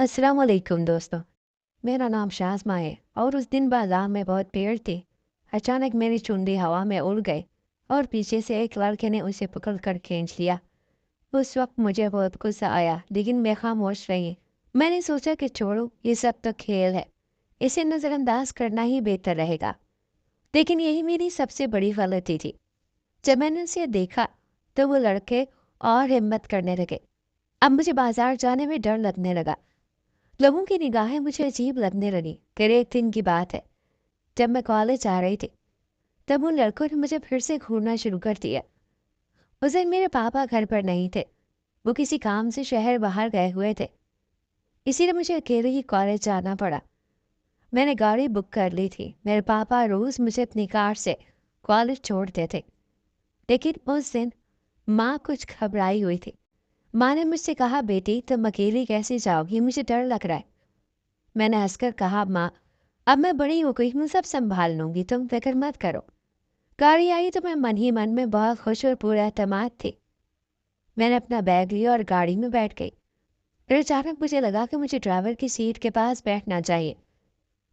अस्सलाम वालेकुम दोस्तों। मेरा नाम शाज़मा है और उस दिन बाजार में बहुत भीड़ थी। अचानक मेरी चुंडी हवा में उड़ गई और पीछे से एक लड़के ने उसे पकड़ कर खींच लिया। उस वक्त मुझे बहुत गुस्सा आया, लेकिन मैं खामोश रही। मैंने सोचा कि छोड़ो, ये सब तो खेल है, इसे नज़रअंदाज करना ही बेहतर रहेगा। लेकिन यही मेरी सबसे बड़ी गलती थी। जब मैंने उसे देखा तो वो लड़के और हिम्मत करने लगे। अब मुझे बाजार जाने में डर लगने लगा। लोगों की निगाहें मुझे अजीब लगने लगी। फिर एक दिन की बात है, जब मैं कॉलेज आ रही थी, तब उन लड़कों ने मुझे फिर से घूरना शुरू कर दिया। उस दिन मेरे पापा घर पर नहीं थे, वो किसी काम से शहर बाहर गए हुए थे। इसीलिए मुझे अकेले ही कॉलेज जाना पड़ा। मैंने गाड़ी बुक कर ली थी। मेरे पापा रोज़ मुझे अपनी कार से कॉलेज छोड़ते थे। लेकिन उस दिन माँ कुछ घबराई हुई थी। माँ ने मुझसे कहा, बेटी तुम अकेली कैसे जाओगी, मुझे डर लग रहा है। मैंने हंसकर कहा, माँ अब मैं बड़ी हो गई हूँ, सब संभाल लूंगी, तुम फिक्र मत करो। गाड़ी आई तो मैं मन ही मन में बहुत खुश और पूरा एतमाद थी। मैंने अपना बैग लिया और गाड़ी में बैठ गई। फिर अचानक मुझे लगा कि मुझे ड्राइवर की सीट के पास बैठना चाहिए,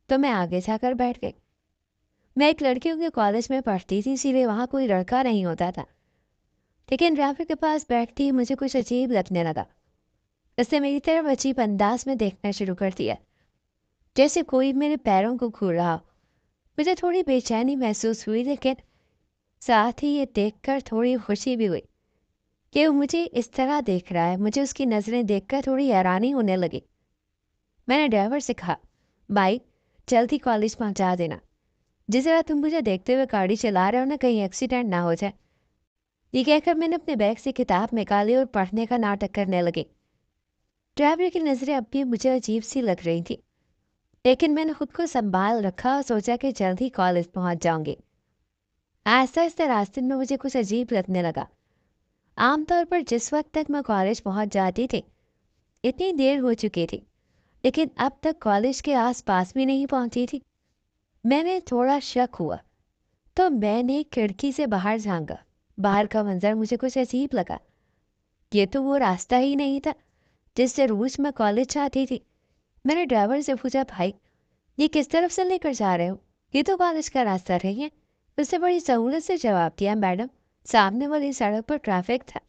तो मैं आगे जाकर बैठ गई। मैं एक लड़कियों के कॉलेज में पढ़ती थी, इसीलिए वहाँ कोई लड़का नहीं होता था। लेकिन ड्राइवर के पास बैठती ही मुझे कुछ अजीब लगने लगा। उसने मेरी तरफ अजीब अंदाज में देखना शुरू कर दिया, जैसे कोई मेरे पैरों को घूर रहा हो। मुझे थोड़ी बेचैनी महसूस हुई, लेकिन साथ ही ये देखकर थोड़ी खुशी भी हुई कि वो मुझे इस तरह देख रहा है। मुझे उसकी नज़रें देखकर थोड़ी हैरानी होने लगी। मैंने ड्राइवर से कहा, भाई जल्दी कॉलेज पहुंचा देना। जिस तरह तुम मुझे देखते हुए गाड़ी चला रहे हो ना, कहीं एक्सीडेंट ना हो जाए। ये कहकर मैंने अपने बैग से किताब निकाली और पढ़ने का नाटक करने लगी। ड्राइवर की नज़रें अब भी मुझे अजीब सी लग रही थी, लेकिन मैंने खुद को संभाल रखा और सोचा कि जल्द ही कॉलेज पहुंच जाऊंगी। आहिस्ता आहिस्ता रास्ते में मुझे कुछ अजीब लगने लगा। आमतौर पर जिस वक्त तक मैं कॉलेज पहुंच जाती थी, इतनी देर हो चुकी थी, लेकिन अब तक कॉलेज के आसपास भी नहीं पहुंची थी। मैंने थोड़ा शक हुआ, तो मैंने खिड़की से बाहर झांका। बाहर का मंजर मुझे कुछ अजीब लगा। ये तो वो रास्ता ही नहीं था जिससे रोज मैं कॉलेज जाती थी। मैंने ड्राइवर से पूछा, भाई ये किस तरफ से लेकर जा रहे हो, ये तो कॉलेज का रास्ता नहीं है। उसने बड़ी सहूलत से जवाब दिया, मैडम सामने वाली सड़क पर ट्रैफिक था,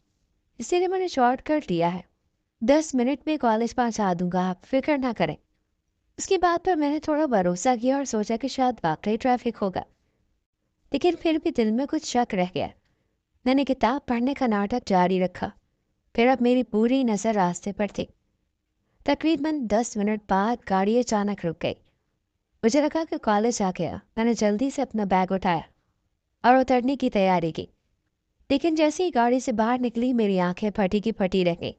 इसीलिए मैंने शॉर्टकट लिया है। 10 मिनट में कॉलेज पहुंचा दूंगा, आप फिक्र ना करें। उसकी बात पर मैंने थोड़ा भरोसा किया और सोचा कि शायद वाकई ट्रैफिक होगा, लेकिन फिर भी दिल में कुछ शक रह गया। मैंने किताब पढ़ने का नाटक जारी रखा। फिर अब मेरी पूरी नज़र रास्ते पर थी। तकरीबन 10 मिनट बाद गाड़ी अचानक रुक गई। मुझे लगा कि कॉलेज आ गया। मैंने जल्दी से अपना बैग उठाया और उतरने की तैयारी की, लेकिन जैसे ही गाड़ी से बाहर निकली, मेरी आंखें फटी की फटी रह गई।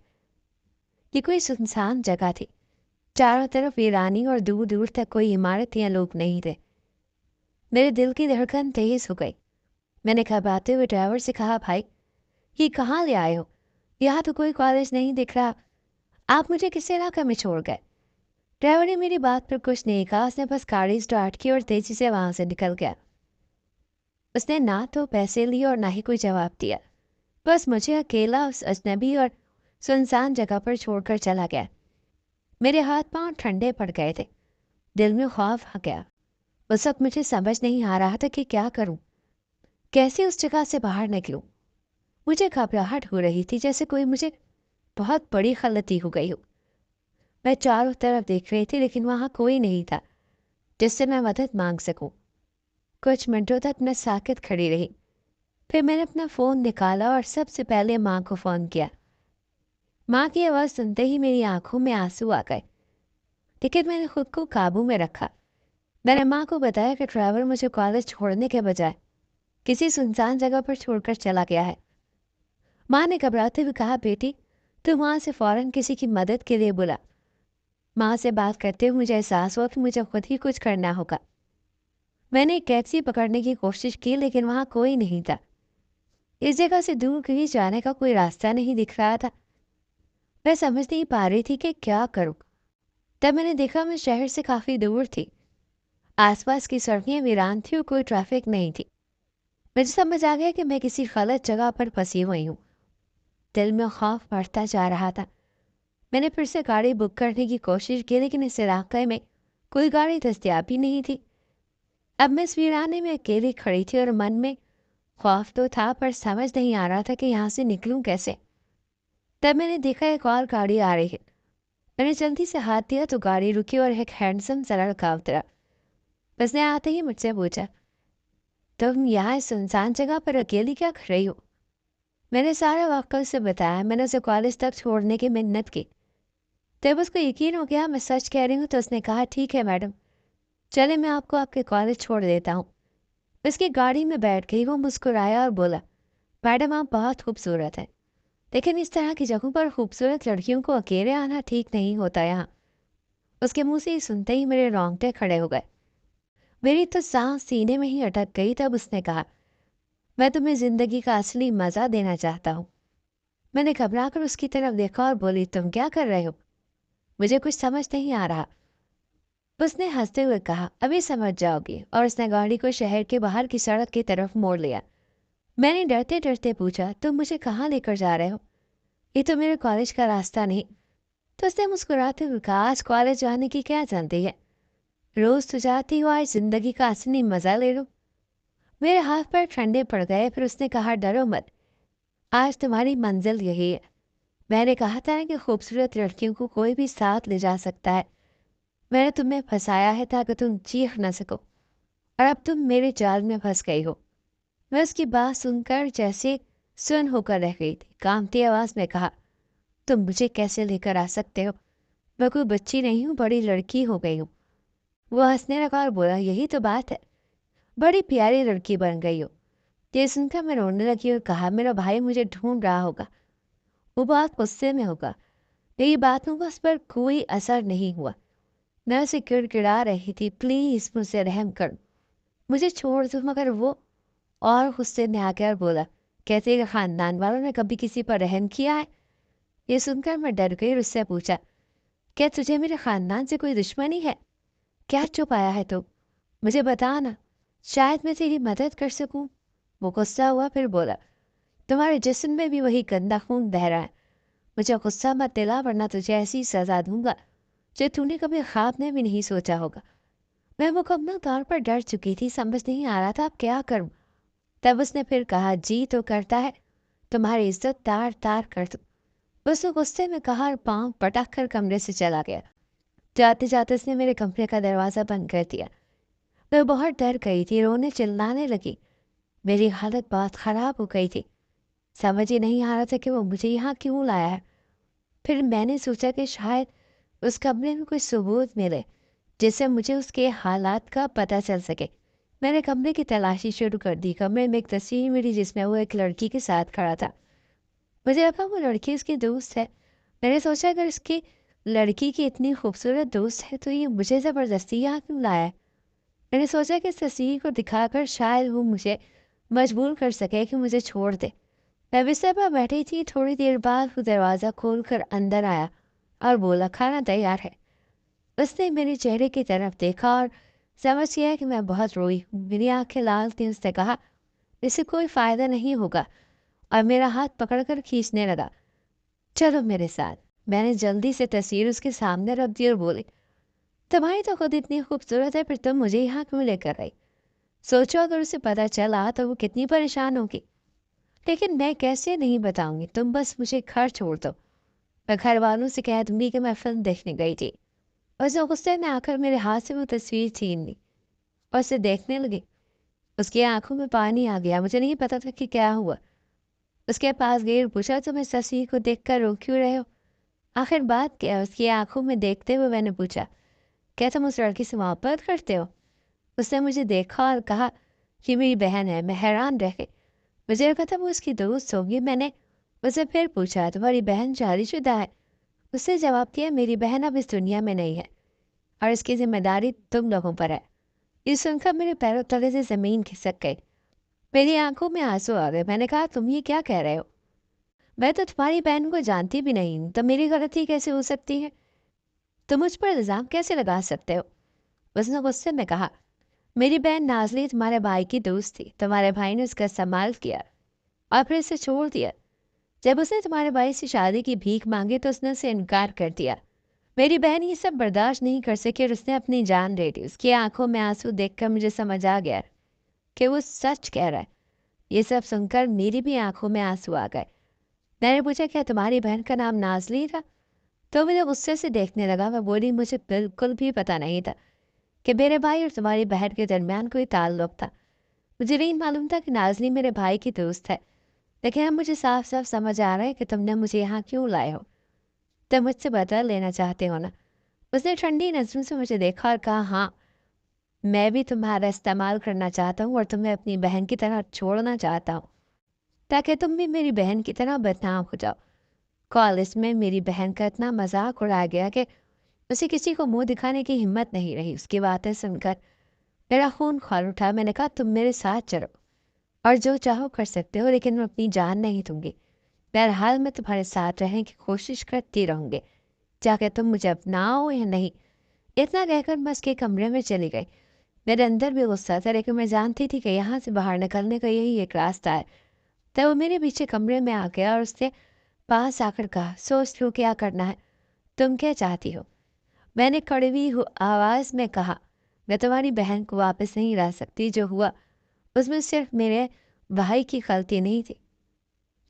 ये कोई सुनसान जगह थी, चारों तरफ वीरानी और दूर दूर तक कोई इमारत या लोग नहीं थे। मेरे दिल की धड़कन तेज हो गई। मैंने घबराते हुए ड्राइवर से कहा, भाई ये कहाँ ले आए हो, यहाँ तो कोई कॉलेज नहीं दिख रहा, आप मुझे किस इलाके में छोड़ गए। ड्राइवर ने मेरी बात पर कुछ नहीं कहा। उसने बस गाड़ी स्टार्ट की और तेजी से वहां से निकल गया। उसने ना तो पैसे लिए और ना ही कोई जवाब दिया, बस मुझे अकेला उस अजनबी और सुनसान जगह पर छोड़कर चला गया। मेरे हाथ पांव ठंडे पड़ गए थे, दिल में खौफ आ गया। उस वक्त मुझे समझ नहीं आ रहा था कि क्या करूं, कैसे उस जगह से बाहर निकलूं। मुझे घबराहट हो रही थी, जैसे कोई मुझे बहुत बड़ी गलती हो गई हो। मैं चारों तरफ देख रही थी, लेकिन वहां कोई नहीं था जिससे मैं मदद मांग सकूं। कुछ मिनटों तक मैं साकित खड़ी रही। फिर मैंने अपना फ़ोन निकाला और सबसे पहले माँ को फ़ोन किया। माँ की आवाज़ सुनते ही मेरी आंखों में आंसू आ गए, लेकिन मैंने खुद को काबू में रखा। मैंने माँ को बताया कि ड्राइवर मुझे कॉलेज छोड़ने के बजाय किसी सुनसान जगह पर छोड़कर चला गया है। माँ ने घबराते हुए कहा, बेटी तू वहाँ से फ़ौरन किसी की मदद के लिए बुला। माँ से बात करते हुए मुझे एहसास हुआ कि मुझे खुद ही कुछ करना होगा। मैंने एक टैक्सी पकड़ने की कोशिश की, लेकिन वहाँ कोई नहीं था। इस जगह से दूर कहीं जाने का कोई रास्ता नहीं दिख रहा था। मैं समझ नहीं पा रही थी कि क्या करूं। तब मैंने देखा मैं शहर से काफ़ी दूर थी। आसपास की सड़कें वीरान थी और कोई ट्रैफिक नहीं थी। मुझे समझ आ गया कि मैं किसी गलत जगह पर फंसी हुई हूँ। दिल में खौफ बढ़ता जा रहा था। मैंने फिर से गाड़ी बुक करने की कोशिश की, लेकिन इस इलाके में कोई गाड़ी दस्तियाब ही नहीं थी। अब मैं इस वीराने में अकेली खड़ी थी और मन में खौफ तो था, पर समझ नहीं आ रहा था कि यहाँ से निकलूं कैसे। तब मैंने देखा एक और गाड़ी आ रही है। मैंने जल्दी से हाथ दिया तो गाड़ी रुकी और एक हैंडसम सा लड़का उतरा। उसने आते ही मुझसे पूछा, तुम यहाँ इस सुनसान जगह पर अकेली क्या कर रही हो? मैंने सारा वाक़या उसे बताया। मैंने उसे कॉलेज तक छोड़ने की मिन्नत की। जब उसको यकीन हो गया मैं सच कह रही हूँ तो उसने कहा, ठीक है मैडम, चले मैं आपको आपके कॉलेज छोड़ देता हूँ। उसकी गाड़ी में बैठ गई। वो मुस्कुराया और बोला, मैडम आप बहुत खूबसूरत हैं, लेकिन इस तरह की जगहों पर खूबसूरत लड़कियों को अकेले आना ठीक नहीं होता यहाँ। उसके मुंह से ही सुनते ही मेरे रोंगटे खड़े हो गए। मेरी तो सांस सीने में ही अटक गई। तब उसने कहा, मैं तुम्हें ज़िंदगी का असली मज़ा देना चाहता हूँ। मैंने घबरा कर उसकी तरफ देखा और बोली, तुम क्या कर रहे हो? मुझे कुछ समझ नहीं आ रहा। उसने हंसते हुए कहा, अभी समझ जाओगी। और उसने गाड़ी को शहर के बाहर की सड़क की तरफ मोड़ लिया। मैंने डरते डरते पूछा, तुम मुझे कहाँ लेकर जा रहे हो? ये तो मेरे कॉलेज का रास्ता नहीं। तो उसने मुस्कुराते हुए कहा, आज कॉलेज जाने की क्या जल्दी है? रोज तो जाती हो, आज जिंदगी का असली मजा ले लो। मेरे हाथ पैर ठंडे पड़ गए। फिर उसने कहा, डरो मत, आज तुम्हारी मंजिल यही है। मैंने कहा था कि खूबसूरत लड़कियों को कोई भी साथ ले जा सकता है। मैंने तुम्हें फंसाया है ताकि तुम चीख न सको, और अब तुम मेरे जाल में फंस गई हो। मैं उसकी बात सुनकर जैसे सुन होकर रह गई थी। कांपती आवाज में कहा, तुम मुझे कैसे लेकर आ सकते हो? मैं कोई बच्ची नहीं हूँ, बड़ी लड़की हो गई हूँ। वो हंसने लगा और बोला, यही तो बात है, बड़ी प्यारी लड़की बन गई हो। ये सुनकर मैं रोने लगी और कहा, मेरा भाई मुझे ढूंढ रहा होगा, वो बहुत गुस्से में होगा। मेरी बातों का उस पर कोई असर नहीं हुआ। मैं उसे गिड़गिड़ा रही थी, प्लीज मुझसे रहम कर, मुझे छोड़ दो। मगर वो और गुस्से में आ गया और बोला, क्या तेरे खानदान वालों ने कभी किसी पर रहम किया है? ये सुनकर मैं डर गई और उससे पूछा, क्या तुझे मेरे खानदान से कोई दुश्मनी है? क्या छुपाया है तू? मुझे बता ना, शायद मैं तेरी मदद कर सकूं। वो गुस्सा हुआ, फिर बोला, तुम्हारे जिस्म में भी वही गंदा खून बह रहा है। मुझे गुस्सा मत दिला, वरना तुझे ऐसी सजा दूंगा जो तूने कभी ख्वाब में भी नहीं सोचा होगा। मैं मुकम्मल तौर पर डर चुकी थी, समझ नहीं आ रहा था अब क्या करूं। तब उसने फिर कहा, जी तो करता है, तुम्हारी इज्जत तार तार कर दूं। उसने गुस्से में कहा और पाँव पटक कर कमरे से चला गया। जाते जाते उसने मेरे कमरे का दरवाज़ा बंद कर दिया। मैं बहुत डर गई थी, रोने चिल्लाने लगी। मेरी हालत बहुत ख़राब हो गई थी। समझ ही नहीं आ रहा था कि वो मुझे यहाँ क्यों लाया है। फिर मैंने सोचा कि शायद उस कमरे में कोई सबूत मिले जिससे मुझे उसके हालात का पता चल सके। मैंने कमरे की तलाशी शुरू कर दी। कमरे में एक तस्वीर मिली जिसमें वो एक लड़की के साथ खड़ा था। मुझे लगा वो लड़की उसकी दोस्त है। मैंने सोचा, अगर उसकी लड़की की इतनी खूबसूरत दोस्त है तो ये मुझे ज़बरदस्ती यहाँ क्यों लाया है। मैंने सोचा कि इस तस्वीर को दिखाकर शायद वो मुझे मजबूर कर सके कि मुझे छोड़ दे। मैं बिस्तर पर बैठी थी। थोड़ी देर बाद वो दरवाज़ा खोलकर अंदर आया और बोला, खाना तैयार है। उसने मेरे चेहरे की तरफ देखा और समझ गया कि मैं बहुत रोई हूँ। मेरी आंखें लाल थी। उसने कहा, इससे कोई फ़ायदा नहीं होगा, और मेरा हाथ पकड़कर खींचने लगा। चलो मेरे साथ। मैंने जल्दी से तस्वीर उसके सामने रख दी और बोली, तुम्हारी तो खुद इतनी खूबसूरत है, फिर तुम मुझे यहाँ क्यों लेकर आई? सोचो अगर उसे पता चला तो वो कितनी परेशान होगी। लेकिन मैं कैसे नहीं बताऊंगी, तुम बस मुझे घर छोड़ दो। मैं घर वालों से कह दूंगी कि मैं फिल्म देखने गई थी। उसने गुस्से में आकर मेरे हाथ से वो तस्वीर छीन ली और उसे देखने लगी। उसकी आंखों में पानी आ गया। मुझे नहीं पता था कि क्या हुआ। उसके पास गई और पूछा, तुम इस तस्वीर को देख कर रो क्यों रहे हो? आखिर बात क्या है? उसकी आंखों में देखते हुए मैंने पूछा, क्या तुम उस लड़की से मोहब्बत करते हो? उसने मुझे देखा और कहा, ये मेरी बहन है। मैं हैरान रह गई। मुझे लगा था वो उसकी दोस्त होगी। मैंने उससे फिर पूछा, तुम्हारी बहन शादीशुदा है? उसने जवाब दिया, मेरी बहन अब इस दुनिया में नहीं है और इसकी जिम्मेदारी तुम लोगों पर है। ये सुनकर मेरे पैरों तले से ज़मीन खिसक गई। मेरी आंखों में आंसू आ गए। मैंने कहा, तुम ये क्या कह रहे हो? मैं तो तुम्हारी बहन को जानती भी नहीं, तो मेरी गलती कैसे हो सकती है? तुम मुझ पर इल्ज़ाम कैसे लगा सकते हो? उसने गुस्से में कहा, मेरी बहन नाज़ली तुम्हारे भाई की दोस्त थी। तुम्हारे भाई ने उसका इस्तेमाल किया और फिर इसे छोड़ दिया। जब उसने तुम्हारे भाई से शादी की भीख मांगी तो उसने उसे इनकार कर दिया। मेरी बहन ये सब बर्दाश्त नहीं कर सकी और उसने अपनी जान दे दी। उसकी आंखों में आंसू देखकर मुझे समझ आ गया कि वो सच कह रहा है। ये सब सुनकर मेरी भी आंखों में आंसू आ गए। मैंने पूछा, क्या तुम्हारी बहन का नाम नाजली था? तो मुझे गुस्से से देखने लगा। मैं बोली, मुझे बिल्कुल भी पता नहीं था कि मेरे भाई और तुम्हारी बहन के दरमियान कोई ताल्लुक था। मुझे नहीं मालूम था कि नाजली मेरे भाई की दोस्त है। लेकिन अब मुझे साफ साफ समझ आ रहा है कि तुमने मुझे यहाँ क्यों लाए हो। तुम मुझसे बदला लेना चाहते हो ना? उसने ठंडी नज़रों से मुझे देखा और कहा, हाँ, मैं भी तुम्हारा इस्तेमाल करना चाहता हूँ और तुम्हें अपनी बहन की तरह छोड़ना चाहता हूँ, ताकि तुम भी मेरी बहन की तरह बदनाम हो जाओ। कॉलेज में मेरी बहन का इतना मजाक उड़ाया गया कि उसे किसी को मुंह दिखाने की हिम्मत नहीं रही। उसकी बातें सुनकर मेरा खून खौल उठा। मैंने कहा, तुम मेरे साथ चलो और जो चाहो कर सकते हो, लेकिन मैं अपनी जान नहीं दूंगी। बहरहाल मैं तुम्हारे साथ रहने की कोशिश करती रहूंगी, चाहे तुम मुझे अपनाओ या नहीं। इतना कहकर मैं उसके कमरे में चली गई। मेरे अंदर भी गुस्सा था, लेकिन मैं जानती थी कि यहाँ से बाहर निकलने का यही एक रास्ता है। तब वो मेरे पीछे कमरे में आ गया और उससे पास आकर कहा, सोच लो क्या करना है, तुम क्या चाहती हो? मैंने कड़वी आवाज़ में कहा, मैं तुम्हारी बहन को वापस नहीं ला सकती। जो हुआ उसमें सिर्फ मेरे भाई की गलती नहीं थी,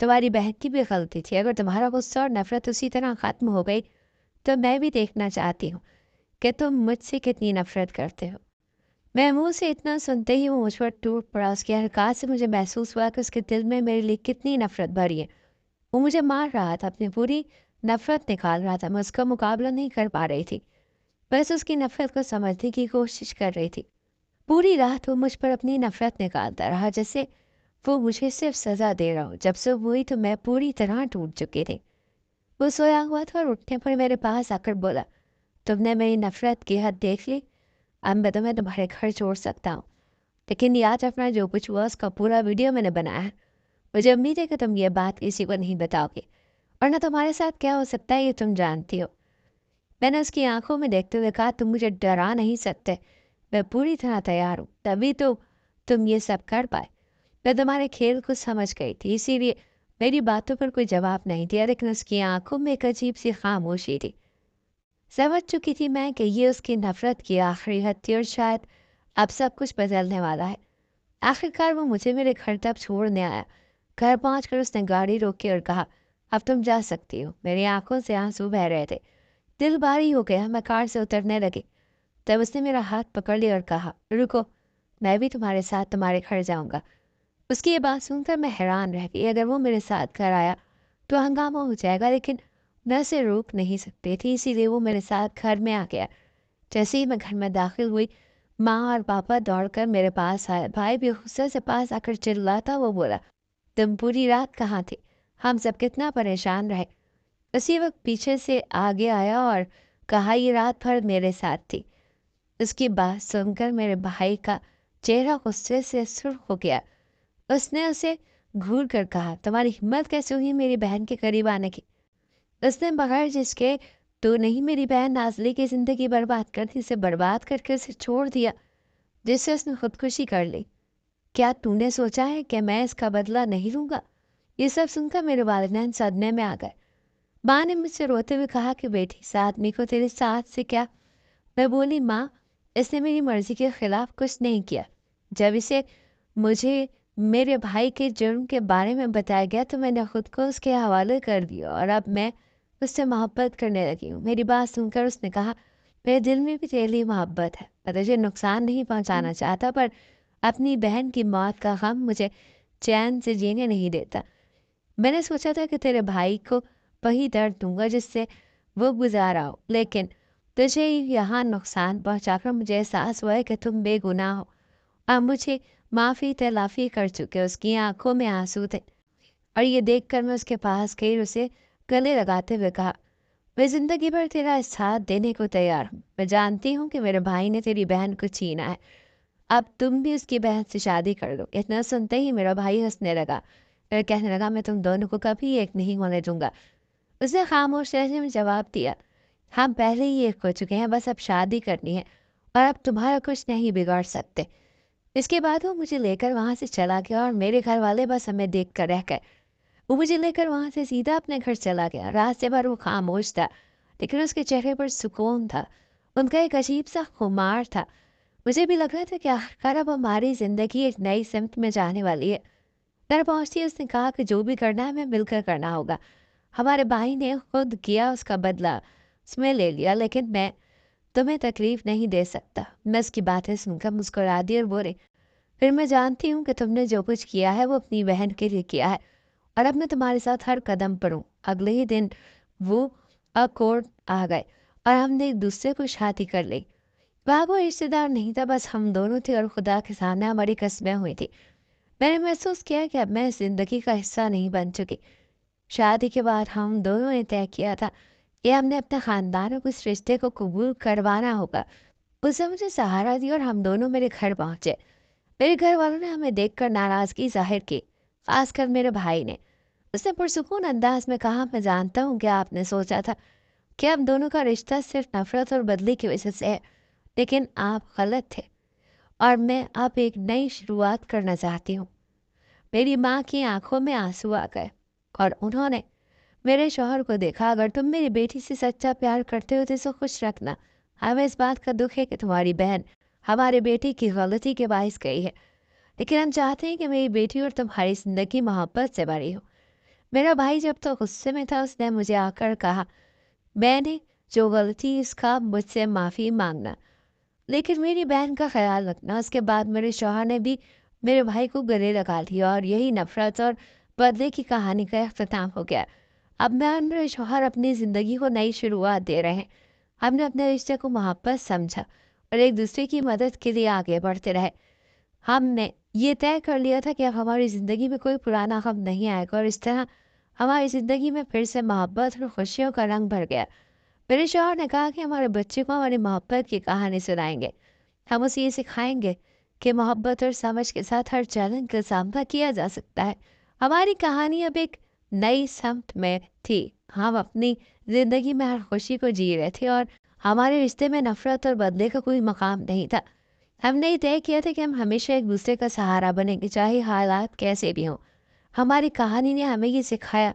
तुम्हारी बहन की भी गलती थी। अगर तुम्हारा गुस्सा और नफरत उसी तरह ख़त्म हो गई तो मैं भी देखना चाहती हूँ कि तुम मुझसे कितनी नफरत करते हो। मैं मुंह से इतना सुनते ही वो मुझ पर टूट पड़ा। उसकी हरकत से मुझे महसूस हुआ कि उसके दिल में मेरे लिए कितनी नफरत भरी है। वो मुझे मार रहा था, अपनी पूरी नफरत निकाल रहा था। मैं उसका मुकाबला नहीं कर पा रही थी, बस उसकी नफरत को समझने की कोशिश कर रही थी। पूरी रात वो मुझ पर अपनी नफरत निकालता रहा, जैसे वो मुझे सिर्फ सजा दे रहा हो। जब से हुई तो मैं पूरी तरह टूट चुकी थी। वो सोया हुआ था और उठने पर मेरे पास आकर बोला, तुमने मेरी नफरत की हद देख ली। अब मैं तुम्हारे घर छोड़ सकता हूँ, लेकिन याद रखना, जो कुछ हुआ उसका पूरा वीडियो मैंने बनाया है। मुझे उम्मीद है कि तुम ये बात किसी को नहीं बताओगे, और ना तुम्हारे साथ क्या हो सकता है ये तुम जानती हो। मैंने उसकी आंखों में देखते हुए कहा, तुम मुझे डरा नहीं सकते। मैं पूरी तरह तैयार हूँ, तभी तो तुम ये सब कर पाए। मैं तुम्हारे खेल को समझ गई थी, इसीलिए मेरी बातों पर कोई जवाब नहीं दिया। लेकिन उसकी आंखों में एक अजीब सी खामोशी थी। समझ चुकी थी मैं कि ये उसकी नफरत की आखिरी हद थी और शायद अब सब कुछ बदलने वाला है। आखिरकार वो मुझे मेरे घर तक छोड़ने आया। घर पहुंचकर उसने गाड़ी रोकी और कहा, अब तुम जा सकती हो। मेरी आंखों से आंसू बह रहे थे, दिल भारी हो गया। मैं कार से उतरने लगी, तब उसने मेरा हाथ पकड़ लिया और कहा, रुको, मैं भी तुम्हारे साथ तुम्हारे घर जाऊंगा। उसकी ये बात सुनकर मैं हैरान रह गई। अगर वो मेरे साथ घर आया तो हंगामा हो जाएगा, लेकिन मैं उसे रोक नहीं सकती थी, इसीलिए वो मेरे साथ घर में आ गया। जैसे ही मैं घर में दाखिल हुई, माँ और पापा दौड़कर मेरे पास आए। भाई भी गुस्से से पास आकर चिल्लाता वो बोला, तुम पूरी रात कहाँ थे? हम सब कितना परेशान रहे। उसी वक्त पीछे से आगे आया और कहा, ये रात भर मेरे साथ थी। उसकी बात सुनकर मेरे भाई का चेहरा गुस्से से सुर्ख हो गया। उसने उसे घूर कर कहा, तुम्हारी हिम्मत कैसे हुई मेरी बहन के करीब आने की? उसने बगैर जिसके तो नहीं मेरी बहन नाजली की ज़िंदगी बर्बाद कर दी, उसे बर्बाद करके उसे छोड़ दिया, जिससे उसने खुदकुशी कर ली। क्या तूने सोचा है कि मैं इसका बदला नहीं लूँगा? ये सब सुनकर मेरे वालिदैन सदमे में आ गए। माँ ने मुझसे रोते हुए कहा कि बेटी, इस आदमी को तेरे साथ से क्या? मैं बोली, माँ, इसने मेरी मर्जी के खिलाफ कुछ नहीं किया। जब इसे मुझे मेरे भाई के जुर्म के बारे में बताया गया तो मैंने खुद को उसके हवाले कर दिया और अब मैं उससे मोहब्बत करने लगी हूँ। मेरी बात सुनकर उसने कहा, मेरे दिल में भी तेरे लिए मोहब्बत है। मैं तुझे नुकसान नहीं पहुँचाना चाहता, पर अपनी बहन की मौत का गम मुझे चैन से जीने नहीं देता। मैंने सोचा था कि तेरे भाई को वही दर्द दूंगा जिससे वो गुजारा हो, लेकिन तुझे यहाँ नुकसान पहुँचाकर मुझे एहसास हुआ है कि तुम बेगुनाह हो। अब मुझे माफ़ी तलाफ़ी कर चुके। उसकी आंखों में आंसू थे और ये देखकर मैं उसके पास गई और उसे गले लगाते हुए कहा, मैं ज़िंदगी भर तेरा साथ देने को तैयार हूँ। मैं जानती हूँ कि मेरे भाई ने तेरी बहन को छीना है, अब तुम भी उसकी बहन से शादी कर लो। इतना सुनते ही मेरा भाई हंसने लगा और कहने लगा, मैं तुम दोनों को कभी एक नहीं होने दूंगा। उसने खामोश लहजे में जवाब दिया, हम पहले ही एक हो चुके हैं, बस अब शादी करनी है और अब तुम्हारा कुछ नहीं बिगाड़ सकते। इसके बाद वो मुझे लेकर वहाँ से चला गया और मेरे घर वाले बस हमें देख कर रह गए। वो मुझे लेकर वहाँ से सीधा अपने घर चला गया। रास्ते भर वो खामोश था, लेकिन उसके चेहरे पर सुकून था। उनका एक अजीब सा खुमार था। मुझे भी लग रहा था कि आखिरकार अब हमारी ज़िंदगी एक नई सिमत में जाने वाली है। घर पहुँचती उसने कहा कि जो भी करना है हमें मिलकर करना होगा। हमारे भाई ने खुद किया उसका बदला, उसमें ले लिया, लेकिन मैं तुम्हें तकलीफ नहीं दे सकता। मैं उसकी बातें सुनकर मुस्कुरा दी और बोली, फिर मैं जानती हूँ कि तुमने जो कुछ किया है वो अपनी बहन के लिए किया है, और अब मैं तुम्हारे साथ हर कदम पर हूँ। अगले ही दिन वो अकोर्ड आ गए और हमने एक दूसरे को शादी कर ली। वहाँ कोई रिश्तेदार नहीं था, बस हम दोनों थे और खुदा के सामने हमारी कस्में हुई थी। मैंने महसूस किया कि अब मैं इस जिंदगी का हिस्सा नहीं बन चुकी। शादी के बाद हम दोनों ने तय किया था कि हमने अपने खानदानों को इस रिश्ते को कबूल करवाना होगा। उसने मुझे सहारा दिया और हम दोनों मेरे घर पहुंचे। मेरे घर वालों ने हमें देखकर नाराजगी जाहिर की, खासकर मेरे भाई ने। उसने पुरसुकून अंदाज में कहा, मैं जानता हूँ कि आपने सोचा था कि हम दोनों का रिश्ता सिर्फ नफरत और बदले की वजह से है, लेकिन आप गलत थे और मैं अब एक नई शुरुआत करना चाहती हूँ। मेरी माँ की आंखों में आंसू आ गए और उन्होंने मेरे शौहर को देखा। अगर तुम मेरी बेटी से सच्चा प्यार करते हो तो इसे खुश रखना। हमें इस बात का दुख है कि तुम्हारी बहन हमारे बेटी की गलती के बाइस गई है, लेकिन हम चाहते हैं कि मेरी बेटी और तुम्हारी जिंदगी मोहब्बत से भरी हो। मेरा भाई जब तो गुस्से में था, उसने मुझे आकर कहा, मैंने जो गलती इसका मुझसे माफ़ी मांगना, लेकिन मेरी बहन का ख्याल रखना। उसके बाद मेरे शौहर ने भी मेरे भाई को गले लगा लिया और यही नफरत और बदले की कहानी का अख्ताम हो गया। अब मैं और मेरे शौहर अपनी ज़िंदगी को नई शुरुआत दे रहे हैं। हमने अपने रिश्ते को मोहब्बत समझा और एक दूसरे की मदद के लिए आगे बढ़ते रहे। हमने ये तय कर लिया था कि अब हमारी ज़िंदगी में कोई पुराना गम नहीं आएगा और इस तरह हमारी ज़िंदगी में फिर से मोहब्बत और खुशियों का रंग भर गया। मेरे शौहर ने कहा कि हमारे बच्चे को हमारी मोहब्बत की कहानी सुनाएंगे। हम उसे ये सिखाएंगे कि मोहब्बत और समझ के साथ हर चैलेंज का सामना किया जा सकता है। हमारी कहानी अब एक नई समत में थी। हम अपनी ज़िंदगी में हर खुशी को जी रहे थे और हमारे रिश्ते में नफरत और बदले का कोई मकाम नहीं था। हमने ये तय किया था कि हम हमेशा एक दूसरे का सहारा बनेंगे, चाहे हालात कैसे भी हों। हमारी कहानी ने हमें ये सिखाया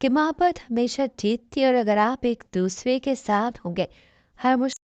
कि मोहब्बत हमेशा जीतती है और अगर आप एक दूसरे के साथ होंगे, हर